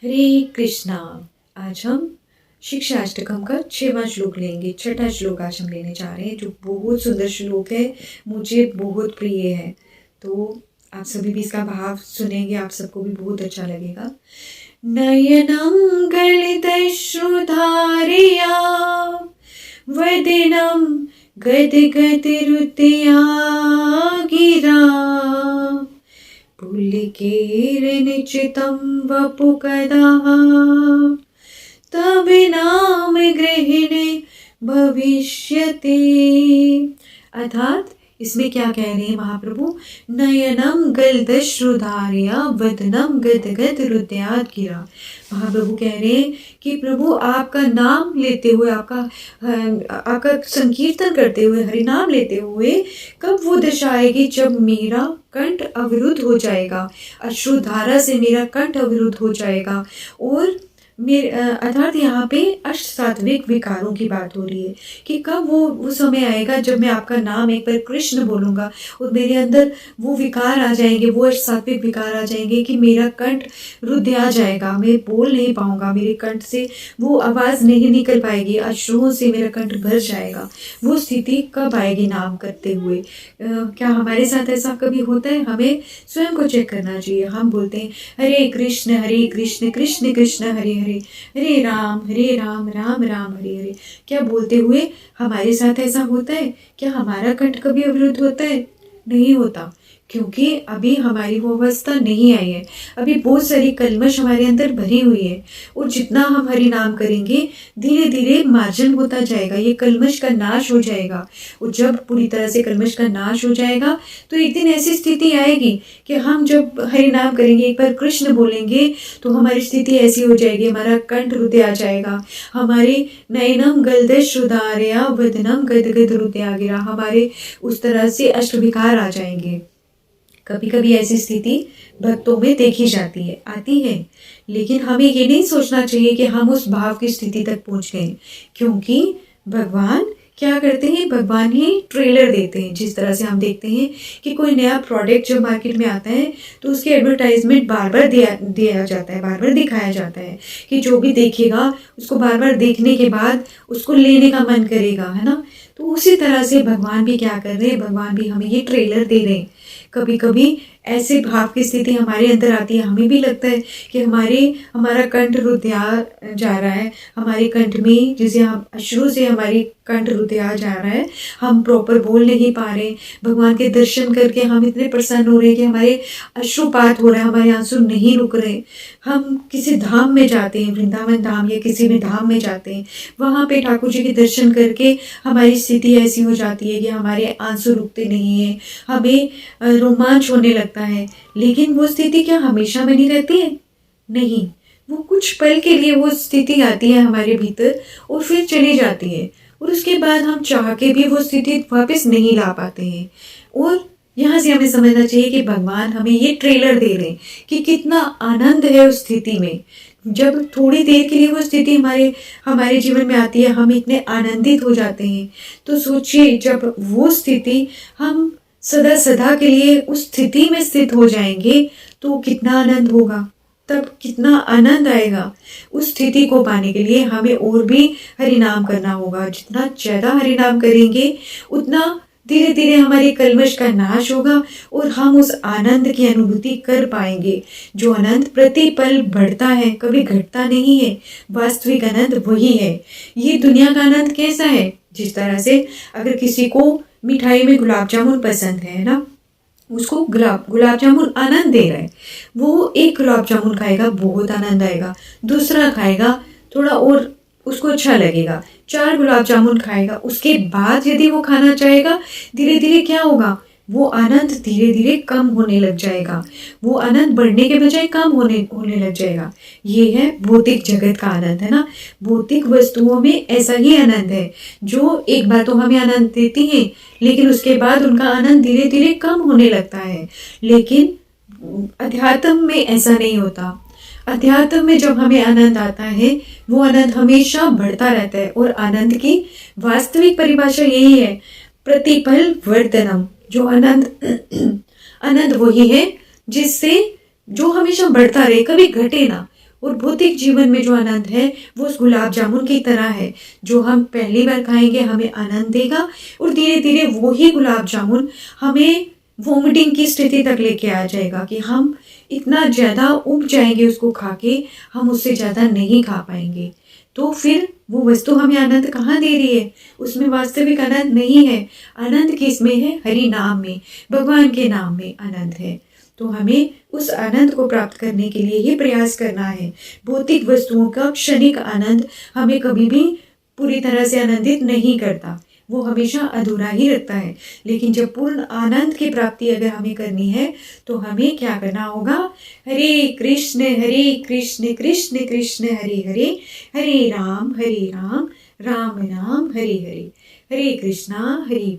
हरे कृष्णा। आज हम शिक्षा अष्टकम का 6वां श्लोक लेंगे। छठा श्लोक आज हम लेने जा रहे हैं, जो बहुत सुंदर श्लोक है, मुझे बहुत प्रिय है। तो आप सभी भी इसका भाव सुनेंगे, आप सबको भी बहुत अच्छा लगेगा। नयनं गलितश्रुधारया वदनं गदगदरुतया गिरा पुलिकेर्निचितं वपुकदाः तबिनाम गृहिणी भविष्यति। अर्थात इसमें क्या कह रहे हैं महाप्रभु? नयनम गलदश्रुधारया वदनम गदगद हृदयात् गिरा। महाप्रभु कह रहे हैं कि प्रभु आपका नाम लेते हुए, आपका संकीर्तन करते हुए, हरि नाम लेते हुए कब वो दशा आएगी जब मेरा कंठ अवरुद्ध हो जाएगा, अश्रुधारा से मेरा कंठ अवरुद्ध हो जाएगा। और मेरे अर्थात यहाँ पे अष्ट सात्विक विकारों की बात हो रही है कि कब वो समय आएगा जब मैं आपका नाम एक बार कृष्ण बोलूँगा और मेरे अंदर वो विकार आ जाएंगे, वो अष्ट सात्विक विकार आ जाएंगे कि मेरा कंठ रुद्ध आ जाएगा, मैं बोल नहीं पाऊँगा, मेरे कंठ से वो आवाज़ नहीं निकल पाएगी, अश्रुओं से मेरा कंठ भर जाएगा। वो स्थिति कब आएगी नाम करते हुए? क्या हमारे साथ ऐसा कभी होता है? हमें स्वयं को चेक करना चाहिए। हम बोलते हैं हरे कृष्ण कृष्ण कृष्ण हरे हरे, हरे राम राम राम हरे हरे। क्या बोलते हुए हमारे साथ ऐसा होता है? क्या हमारा कंठ कभी अवरुद्ध होता है? नहीं होता, क्योंकि अभी हमारी वो अवस्था नहीं आई है। अभी बहुत सारी कलमश हमारे अंदर भरी हुई है, और जितना हम हरि नाम करेंगे धीरे धीरे मार्जन होता जाएगा, ये कलमश का नाश हो जाएगा। और जब पूरी तरह से कलमश का नाश हो जाएगा तो एक दिन ऐसी स्थिति आएगी कि हम जब हरि नाम करेंगे, एक बार कृष्ण बोलेंगे, तो हमारी स्थिति ऐसी हो जाएगी, हमारा कंठ रुदे आ जाएगा, हमारे नयनम गलदश्रुधारया वदनम गदगद रुदया गिरा, हमारे उस तरह से अष्टविकार आ जाएंगे। कभी कभी ऐसी स्थिति भक्तों में देखी जाती है, आती है, लेकिन हमें ये नहीं सोचना चाहिए कि हम उस भाव की स्थिति तक पहुंच गए, क्योंकि भगवान क्या करते हैं? भगवान ही ट्रेलर देते हैं। जिस तरह से हम देखते हैं कि कोई नया प्रोडक्ट जब मार्केट में आता है तो उसकी एडवर्टाइजमेंट बार बार दिया जाता है, बार बार दिखाया जाता है कि जो भी देखेगा उसको बार बार देखने के बाद उसको लेने का मन करेगा, है ना। तो उसी तरह से भगवान भी क्या कर रहे हैं? भगवान भी हमें ये ट्रेलर दे रहे हैं। कभी कभी ऐसे भाव की स्थिति हमारे अंदर आती है, हमें भी लगता है कि हमारा कंठ रुधिया जा रहा है, हमारे कंठ में जैसे हम अश्रु से हमारी कंठ रुधिया जा रहा है, हम प्रॉपर बोल नहीं पा रहे। भगवान के दर्शन करके हम इतने प्रसन्न हो रहे हैं कि हमारे अश्रुपात हो रहा है, हमारे आंसू नहीं रुक रहे। हम किसी धाम में जाते हैं, वृंदावन धाम या किसी भी धाम में जाते हैं, वहाँ पे ठाकुर जी के दर्शन करके हमारी स्थिति ऐसी हो जाती है कि हमारे आंसू रुकते नहीं है, हमें रोमांच होने लगता है। लेकिन वो स्थिति क्या हमेशा बनी रहती है? नहीं, वो कुछ पल के लिए वो स्थिति आती है हमारे भीतर और फिर चली जाती है, और उसके बाद हम चाह के भी वो स्थिति वापस नहीं ला पाते हैं। और यहाँ से हमें समझना चाहिए कि भगवान हमें ये ट्रेलर दे रहे हैं कि कितना आनंद है उस स्थिति में। जब थोड़ी देर के लिए वो स्थिति हमारे जीवन में आती है, हम इतने आनंदित हो जाते हैं। तो सोचिए, जब वो स्थिति हम सदा सदा के लिए उस स्थिति में स्थित हो जाएंगे तो कितना आनंद होगा, तब कितना आनंद आएगा। उस स्थिति को पाने के लिए हमें और भी हरि नाम करना होगा। जितना ज़्यादा हरि नाम करेंगे उतना धीरे धीरे हमारे कलमश का नाश होगा और हम उस आनंद की अनुभूति कर पाएंगे, जो आनंद प्रति पल बढ़ता है, कभी घटता नहीं है। वास्तविक आनंद वही है। ये दुनिया का आनंद कैसा है? जिस तरह से अगर किसी को मिठाई में गुलाब जामुन पसंद है ना, उसको गुलाब जामुन आनंद दे रहा है, वो एक गुलाब जामुन खाएगा, बहुत आनंद आएगा, दूसरा खाएगा, थोड़ा और उसको अच्छा लगेगा, 4 गुलाब जामुन खाएगा, उसके बाद यदि वो खाना चाहेगा, धीरे धीरे क्या होगा? वो आनंद धीरे धीरे कम होने लग जाएगा, वो आनंद बढ़ने के बजाय कम होने लग जाएगा। ये है भौतिक जगत का आनंद, है ना। भौतिक वस्तुओं में ऐसा ही आनंद है, जो एक बार तो हमें आनंद देती हैं, लेकिन उसके बाद उनका आनंद धीरे धीरे कम होने लगता है। लेकिन अध्यात्म में ऐसा नहीं होता। अध्यात्म में जब हमें आनंद आता है, वो आनंद हमेशा बढ़ता रहता है। और आनंद की वास्तविक परिभाषा यही है, प्रतिपल वर्धनम। जो आनंद वही है जिससे जो हमेशा बढ़ता रहे, कभी घटे ना। और भौतिक जीवन में जो आनंद है वो उस गुलाब जामुन की तरह है, जो हम पहली बार खाएंगे हमें आनंद देगा और धीरे धीरे वो ही गुलाब जामुन हमें वोमिटिंग की स्थिति तक लेके आ जाएगा कि हम इतना ज़्यादा उब जाएंगे उसको खा के, हम उससे ज़्यादा नहीं खा पाएंगे। तो फिर वो वस्तु हमें आनंद कहाँ दे रही है? उसमें वास्तविक आनंद नहीं है। आनंद किस में है? हरि नाम में, भगवान के नाम में आनंद है। तो हमें उस आनंद को प्राप्त करने के लिए ही प्रयास करना है। भौतिक वस्तुओं का क्षणिक आनंद हमें कभी भी पूरी तरह से आनंदित नहीं करता, वो हमेशा अधूरा ही रहता है। लेकिन जब पूर्ण आनंद की प्राप्ति अगर हमें करनी है तो हमें क्या करना होगा? हरे कृष्ण कृष्ण कृष्ण हरे हरे, हरे राम राम राम हरे हरे, हरे कृष्णा हरे